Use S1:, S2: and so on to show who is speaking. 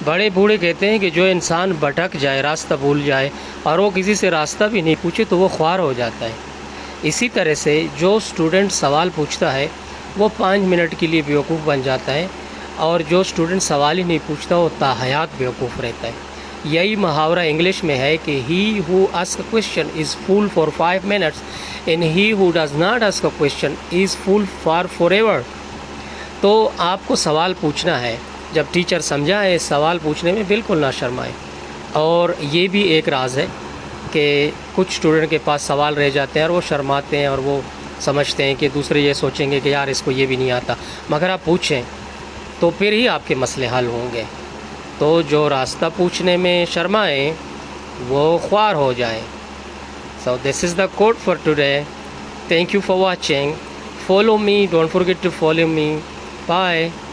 S1: بڑے بوڑھے کہتے ہیں کہ جو انسان بھٹک جائے، راستہ بھول جائے اور وہ کسی سے راستہ بھی نہیں پوچھے تو وہ خوار ہو جاتا ہے۔ اسی طرح سے جو اسٹوڈنٹ سوال پوچھتا ہے وہ 5 منٹ کے لیے بیوقوف بن جاتا ہے، اور جو اسٹوڈنٹ سوال ہی نہیں پوچھتا وہ تاحیات بیوقوف رہتا ہے۔ یہی محاورہ انگلش میں ہے کہ he who ask a question is fool for 5 minutes and he who does not ask a question is fool forever ایور۔ تو آپ کو سوال پوچھنا ہے، جب ٹیچر سمجھائے سوال پوچھنے میں بالکل نہ شرمائے۔ اور یہ بھی ایک راز ہے کہ کچھ اسٹوڈنٹ کے پاس سوال رہ جاتے ہیں اور وہ شرماتے ہیں اور وہ سمجھتے ہیں کہ دوسرے یہ سوچیں گے کہ یار اس کو یہ بھی نہیں آتا، مگر آپ پوچھیں تو پھر ہی آپ کے مسئلے حل ہوں گے۔ تو جو راستہ پوچھنے میں شرمائیں وہ خوار ہو جائیں۔ So this is the quote for today. Thank you for watching. Follow me. Don't forget to follow me. Bye.